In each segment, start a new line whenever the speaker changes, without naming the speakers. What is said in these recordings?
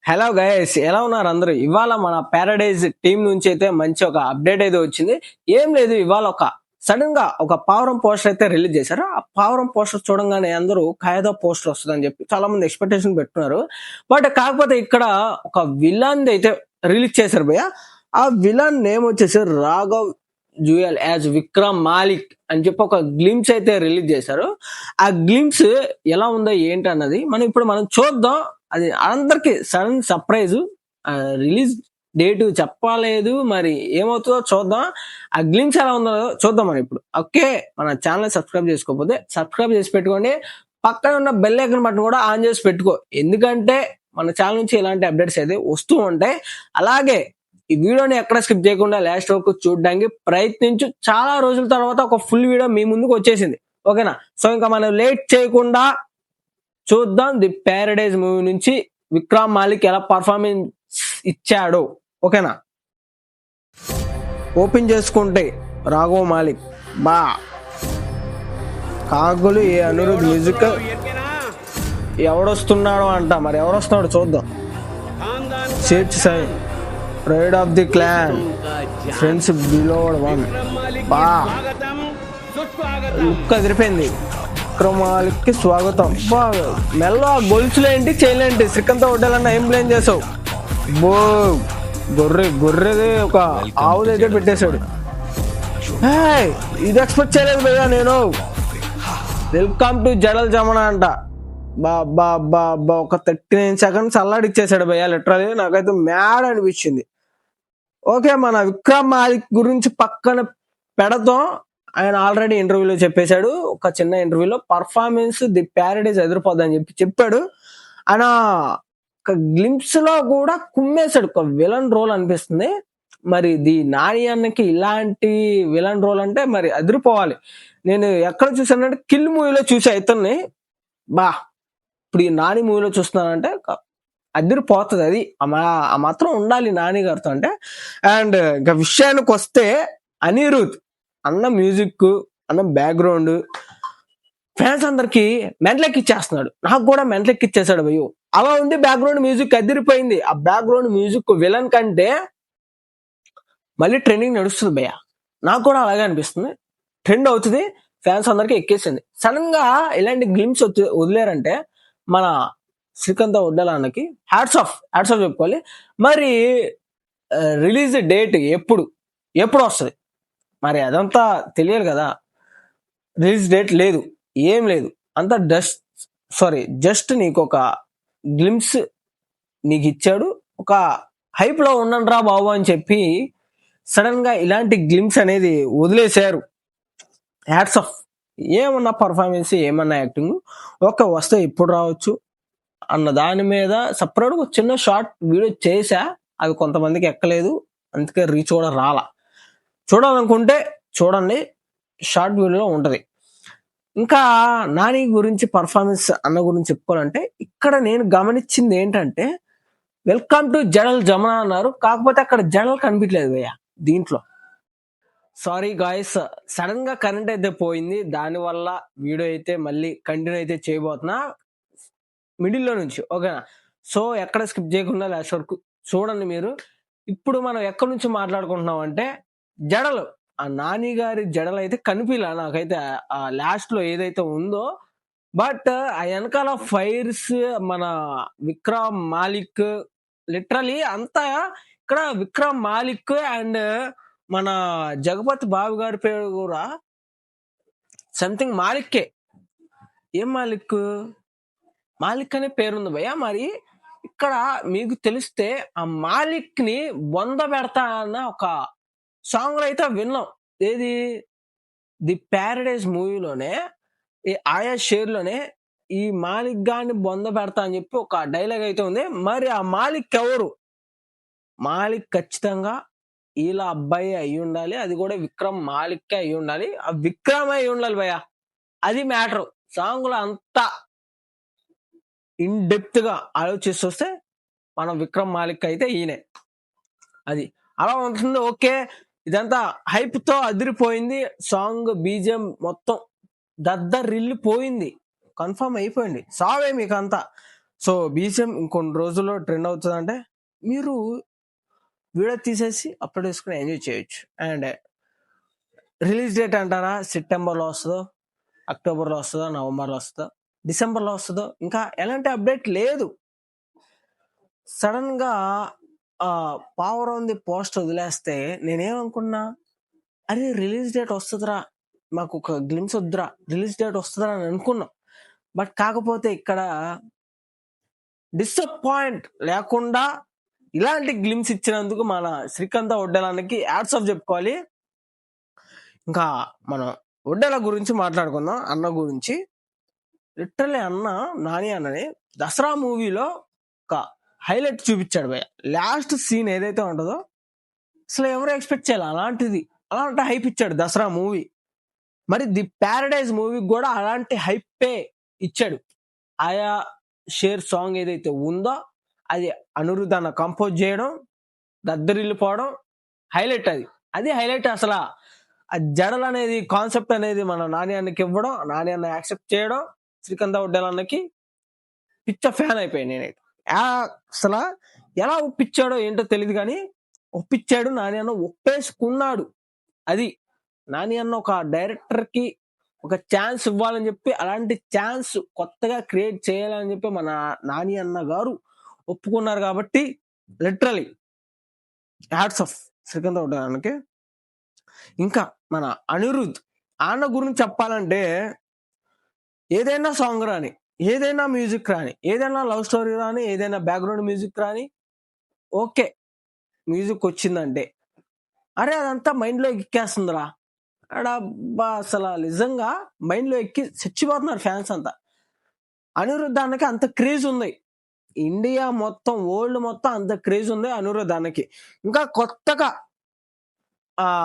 Hello guys, ఎలా ఉన్నారు అందరూ? ఇవాళ మన పారడైజ్ టీం నుంచి అయితే మంచి ఒక అప్డేట్ అయితే వచ్చింది. ఏం లేదు, ఇవాళ సడన్ గా ఒక పావురం పోస్టర్ అయితే రిలీజ్ చేశారు. ఆ పావురం పోస్టర్ చూడంగానే అందరూ ఖైదా పోస్టర్ వస్తుందని చెప్పి చాలా మంది ఎక్స్పెక్టేషన్ పెట్టుకున్నారు. బట్ కాకపోతే ఇక్కడ ఒక విలన్ అయితే రిలీజ్ చేశారు భయ్య. ఆ విలన్ నేమ్ వచ్చేసి రాఘవ్ జుయల్ యాజ్ విక్రమ్ మాలిక్ అని చెప్పి ఒక గ్లిమ్స్ అయితే రిలీజ్ చేశారు. ఆ గ్లిమ్స్ ఎలా ఉందో ఏంటి అన్నది మనం చూద్దాం. అది అందరికి సడన్ సర్ప్రైజ్. రిలీజ్ డేట్ చెప్పలేదు, మరి ఏమవుతుందో చూద్దాం. ఆ గ్లిమ్స్ ఎలా ఉందో చూద్దాం మనం ఇప్పుడు. ఓకే, మన ఛానల్ సబ్స్క్రైబ్ చేసుకోకపోతే సబ్స్క్రైబ్ చేసి పెట్టుకోండి. పక్కన ఉన్న బెల్ ఐకాన్ బటన్ కూడా ఆన్ చేసి పెట్టుకో, ఎందుకంటే మన ఛానల్ నుంచి ఇలాంటి అప్డేట్స్ అయితే వస్తూ ఉంటాయి. అలాగే ఈ వీడియోని ఎక్కడ స్కిప్ చేయకుండా లాస్ట్ వరకు చూడడానికి ప్రయత్నించు. చాలా రోజుల తర్వాత ఒక ఫుల్ వీడియో మీ ముందుకు వచ్చేసింది. ఓకేనా? సో ఇంకా మనం లేట్ చేయకుండా చూద్దాం ది పారడైజ్ మూవీ నుంచి విక్రమ్ మాలిక్ ఎలా పర్ఫార్మెన్స్ ఇచ్చాడో. ఓకేనా? ఓపెన్ చేసుకుంటే రాఘవ్ మాలిక్ బా కాగులు ఏ అనిరుద్ మ్యూజిక్ ఎవడొస్తున్నాడో అంట. మరి ఎవరొస్తున్నాడో చూద్దాం. సేచ్ సై pride of the clan friends బిలోడ్ వన్ బా లుక్ అదిరిపోయింది. విక్రమాలిక్కి స్వాగతం. మెల్లో ఆ గొలుసులేంటి చేయలేంటి శ్రీకాంత్ హోటల్ ఏం ప్లేన్ చేసావు? బో గొర్రెది ఒక ఆవుదైతే పెట్టేశాడు. ఇది ఎక్స్పెక్ట్ చేయలేదు భయ్యా నేను. వెల్కమ్ టు జడల్ జమనా అంట. బా ఒక 39 seconds అల్లాడిచ్చేసాడు భయ్యా. లిటరలీ నాకైతే మ్యాడ్ అనిపించింది. ఓకే, మన విక్రమ్ మాలిక్ గురించి పక్కన పెడతాం. ఆయన ఆల్రెడీ ఇంటర్వ్యూలో చెప్పేశాడు, ఒక చిన్న ఇంటర్వ్యూలో పర్ఫార్మెన్స్ ది పారడైజ్ ఎదిరిపోద్దని చెప్పాడు. ఆయన ఒక గ్లింప్స్ లో కూడా కుమ్మేశాడు. ఒక విలన్ రోల్ అనిపిస్తుంది. మరి ది నాని అన్నకి ఇలాంటి విలన్ రోల్ అంటే మరి అదిరిపోవాలి. నేను ఎక్కడ చూసానంటే కిల్ మూవీలో చూసా ఇతన్ని. ఇప్పుడు ఈ నాని మూవీలో చూస్తున్నానంటే అదిరిపోతుంది. అది ఆ మాత్రం ఉండాలి నాని గారితో అంటే. అండ్ ఇంకా విషయానికి వస్తే అనిరుద్ అన్న మ్యూజిక్, అన్న బ్యాక్గ్రౌండ్ ఫ్యాన్స్ అందరికి మెంటలెక్కిచ్చేస్తున్నాడు. నాకు కూడా మెంటలెక్కిచ్చేసాడు భయ్యో. అలా ఉంది బ్యాక్గ్రౌండ్ మ్యూజిక్, అదిరిపోయింది. ఆ బ్యాక్గ్రౌండ్ మ్యూజిక్ విలన్ కంటే మళ్ళీ ట్రెండింగ్ నడుస్తుంది భయ్య. నాకు కూడా అలాగే అనిపిస్తుంది. ట్రెండ్ అవుతుంది, ఫ్యాన్స్ అందరికి ఎక్కేసింది. సడన్ గా ఇలాంటి గ్లిమ్స్ వదిలేరంటే మన శ్రీకాంత్ వడ్డలాన్నకి హ్యాట్స్ ఆఫ్ చెప్పుకోవాలి. మరి రిలీజ్ డేట్ ఎప్పుడు వస్తుంది మరి అదంతా తెలియాలి కదా. రిలీజ్ డేట్ లేదు, ఏం లేదు. అంతా జస్ట్ నీకు ఒక గ్లిమ్స్ నీకు ఇచ్చాడు. ఒక హైప్ లో ఉండండిరా బాబు అని చెప్పి సడన్ గా ఇలాంటి గ్లిమ్స్ అనేది వదిలేశారు. Hats off. ఏమన్నా పర్ఫార్మెన్స్, ఏమన్నా యాక్టింగ్ ఒక వస్తే ఇప్పుడు రావచ్చు అన్న దాని మీద సపరేట్ ఒక చిన్న షార్ట్ వీడియో చేశా. అది కొంతమందికి ఎక్కలేదు, అందుకే రీచ్ కూడా రాలా. చూడాలనుకుంటే చూడండి, షార్ట్ వీడియోలో ఉంటది. ఇంకా నాని గురించి పర్ఫార్మెన్స్ అన్న గురించి చెప్పుకోవాలంటే ఇక్కడ నేను గమనించింది ఏంటంటే వెల్కమ్ టు జడల్ జమనా అన్నారు, కాకపోతే అక్కడ జడల్ కనిపించలేదు భయ్య దీంట్లో. సారీ గాయస్, సడన్ గా కరెంట్ అయితే పోయింది. దానివల్ల వీడియో అయితే మళ్ళీ కంటిన్యూ అయితే చేయబోతున్నా మిడిల్లో నుంచి. ఓకేనా? సో ఎక్కడ స్కిప్ చేయకుండా లాస్ట్ వరకు చూడండి మీరు. ఇప్పుడు మనం ఎక్కడి నుంచి మాట్లాడుకుంటున్నాం అంటే జడలు, ఆ నాని గారి జడలు అయితే కనిపించలే నాకైతే ఆ లాస్ట్ లో ఏదైతే ఉందో. బట్ ఆ వెనకాల ఫైర్స్, మన విక్రమ్ మాలిక్, లిటరలీ అంతా ఇక్కడ విక్రమ్ మాలిక్ అండ్ మన జగపతి బాబు గారి పేరు కూడా సంథింగ్ మాలిక్కే. ఏం మాలిక్ అనే పేరుంది భయ్య. మరి ఇక్కడ మీకు తెలిస్తే ఆ మాలిక్ ని బొంద పెడతా అన్న ఒక సాంగ్ లో అయితే విన్నాం. ఏది? ది పారడైజ్ మూవీలోనే ఆయా షేర్ లోనే ఈ మాలిక్ గాని బొంద పెడతా అని చెప్పి ఒక డైలాగ్ అయితే ఉంది. మరి ఆ మాలిక్ ఎవరు? మాలిక్ ఖచ్చితంగా ఇలా అబ్బాయి అయి ఉండాలి, అది కూడా విక్రమ్ మాలిక్ అయి ఉండాలి, ఆ విక్రమ్ అయి ఉండాలి భయ్య. అది మ్యాటర్. సాంగ్ లో అంతా ఇన్ డెప్త్ గా ఆలోచిస్తొస్తే మనం విక్రమ్ మాలిక్ అయితే ఈయనే. అది అలా ఉంటుంది. ఓకే, ఇదంతా హైప్ తో అదిరిపోయింది. సాంగ్ బీజిఎం మొత్తం దద్దరిల్లిపోయింది, కన్ఫర్మ్ అయిపోయింది. సావే మీకు అంతా. సో బీజిఎం ఇంకొన్ని రోజుల్లో ట్రెండ్ అవుతుందంటే మీరు వీడియో తీసేసి అప్లోడ్ చేసుకుని ఎంజాయ్ చేయొచ్చు. అండ్ రిలీజ్ డేట్ అంటారా, సెప్టెంబర్లో వస్తుందో, అక్టోబర్లో వస్తుందో, నవంబర్లో వస్తుందో, డిసెంబర్లో వస్తుందో, ఇంకా ఎలాంటి అప్డేట్ లేదు. సడన్ గా పవర్ ఆన్ ది పోస్ట్ వదిలేస్తే నేనేమనుకున్నా, అరే రిలీజ్ డేట్ వస్తుందిరా, మాకు ఒక గ్లిమ్స్ వద్దురా, రిలీజ్ డేట్ వస్తుందిరా అని అనుకున్నాం. బట్ కాకపోతే ఇక్కడ డిసప్పాయింట్ లేకుండా ఇలాంటి గ్లిమ్స్ ఇచ్చినందుకు మన శ్రీకాంత్ ఒడ్డెలానికి యాడ్స్ ఆఫ్ చెప్పుకోవాలి. ఇంకా మనం ఒడ్డెల గురించి మాట్లాడుకుందాం. అన్న గురించి లిటరల్లీ అన్న, నాని అన్నని దసరా మూవీలో ఒక హైలైట్ చూపించాడు భయ్య. లాస్ట్ సీన్ ఏదైతే ఉంటుందో అసలు ఎవరు ఎక్స్పెక్ట్ చేయాలి అలాంటి హైప్ ఇచ్చాడు దసరా మూవీ. మరి ది ప్యారడైజ్ మూవీకి కూడా అలాంటి హైపే ఇచ్చాడు. ఆయా షేర్ సాంగ్ ఏదైతే ఉందో అది అనిరుద్ధ్ అన్న కంపోజ్ చేయడం, దద్దరిల్లిపోవడం హైలైట్. అది హైలైట్. అసలు ఆ జడలు అనేది కాన్సెప్ట్ అనేది మన నాని అన్నకి ఇవ్వడం, నాని అన్న యాక్సెప్ట్ చేయడం, శ్రీకాంత్ ఒడ్డెల అన్నకి పిచ్చ ఫ్యాన్ అయిపోయాను నేనైతే. అసలు ఎలా ఒప్పించాడో ఏంటో తెలియదు కానీ ఒప్పించాడు. నాని అన్న ఒప్పేసుకున్నాడు. అది నాని అన్న ఒక డైరెక్టర్ కి ఒక ఛాన్స్ ఇవ్వాలని చెప్పి, అలాంటి ఛాన్స్ కొత్తగా క్రియేట్ చేయాలని చెప్పి మన నాని అన్న గారు ఒప్పుకున్నారు. కాబట్టి లిటరలీ హ్యాట్స్ ఆఫ్ శ్రీకాంత్ ఒడ్డెలకి. ఇంకా మన అనిరుద్ధ్ అన్న గురించి చెప్పాలంటే ఏదైనా సాంగ్ రాని, ఏదైనా మ్యూజిక్ రాని, ఏదైనా లవ్ స్టోరీ రాని, ఏదైనా బ్యాక్గ్రౌండ్ మ్యూజిక్ రాని, ఓకే మ్యూజిక్ వచ్చిందంటే అరే అదంతా మైండ్ లో ఎక్కేస్తుందిరా అడబ్బా. అసలు నిజంగా మైండ్ లో ఎక్కి చచ్చిపోతున్నారు ఫ్యాన్స్ అంతా. అనిరుద్ధ్ అన్నకి అంత క్రేజ్ ఉంది. ఇండియా మొత్తం, వరల్డ్ మొత్తం అంత క్రేజ్ ఉంది అనిరుద్ధ్ అన్నకి. ఇంకా కొత్తగా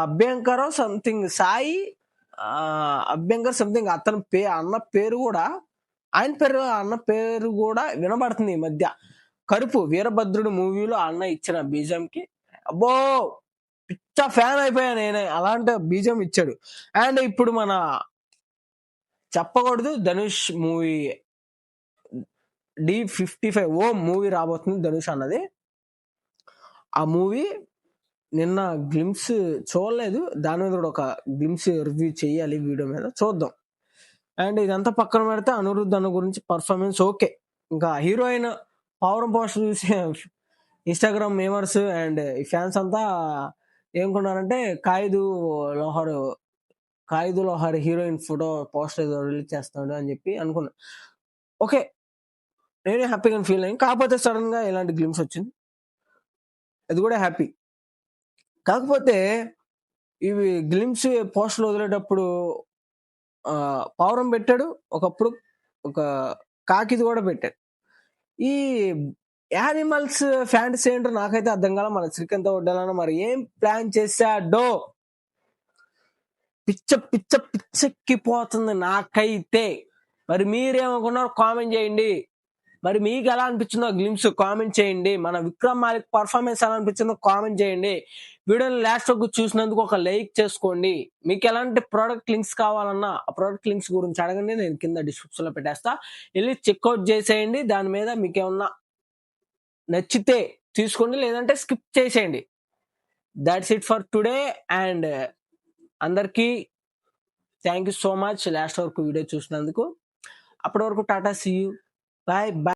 అభ్యంకర్ సంథింగ్ సాయి అభ్యంకర్ సంథింగ్ అతని అన్న పేరు కూడా, అన్న పేరు కూడా వినబడుతుంది ఈ మధ్య. కరుపు వీరభద్రుడు మూవీలో అన్న ఇచ్చిన బీజం కి అబ్బో పిచ్చ ఫ్యాన్ అయిపోయా నేనే. అలాంటి బీజం ఇచ్చాడు. అండ్ ఇప్పుడు మన చెప్పకూడదు, ధనుష్ మూవీ D55 మూవీ రాబోతుంది ధనుష్ అన్నది. ఆ మూవీ నిన్న గ్లిమ్స్ చూడలేదు, దాని మీద కూడా ఒక గ్లిమ్స్ రివ్యూ చేయాలి వీడియో మీద, చూద్దాం. అండ్ ఇదంతా పక్కన పెడితే అనిరుద్ధ్ అన్న గురించి పర్ఫార్మెన్స్ ఓకే. ఇంకా హీరోయిన్ పవర్ పోస్టర్ చూసి ఇన్స్టాగ్రామ్ మేమర్స్ అండ్ ఈ ఫ్యాన్స్ అంతా ఏమనుకున్నారంటే ఖైదు లోహర్ హీరోయిన్ ఫోటో పోస్టర్ ఏదో రిలీజ్ చేస్తాడు అని చెప్పి అనుకున్నా. ఓకే, నేనే హ్యాపీగా ఫీల్ అయ్యాను. కాకపోతే సడన్ గా ఇలాంటి గ్లిమ్స్ వచ్చింది, అది కూడా హ్యాపీ. కాకపోతే ఇవి గ్లిమ్స్ పోస్టర్లు వదిలేటప్పుడు పవరం పెట్టాడు, ఒకప్పుడు ఒక కాకిది కూడా పెట్టాడు. ఈ యానిమల్స్ ఫ్యాంటసీ ఏంటో నాకైతే అర్థం కాల. మన శ్రీకాంత్ ఒడ్డెల మరి ఏం ప్లాన్ చేశాడో పిచ్చెక్కిపోతుంది నాకైతే. మరి మీరేమనుకున్నారో కామెంట్ చేయండి. మరి మీకు ఎలా అనిపించిందో గ్లిమ్స్ కామెంట్ చేయండి. మన విక్రమ్ మాలిక్ పర్ఫార్మెన్స్ ఎలా అనిపించిందో కామెంట్ చేయండి. వీడియోని లాస్ట్ వరకు చూసినందుకు ఒక లైక్ చేసుకోండి. మీకు ఎలాంటి ప్రోడక్ట్ లింక్స్ కావాలన్నా ఆ ప్రోడక్ట్ లింక్స్ గురించి అడగండి, నేను కింద డిస్క్రిప్షన్ లో పెట్టేస్తా, వెళ్ళి చెక్అవుట్ చేసేయండి. దాని మీద మీకు ఏమన్నా నచ్చితే తీసుకోండి, లేదంటే స్కిప్ చేసేయండి. That's it for today. And అందరికీ thank you so much last వరకు వీడియో చూసినందుకు. అప్పటి వరకు టాటా, సీ యూ, బాయ్ బాయ్.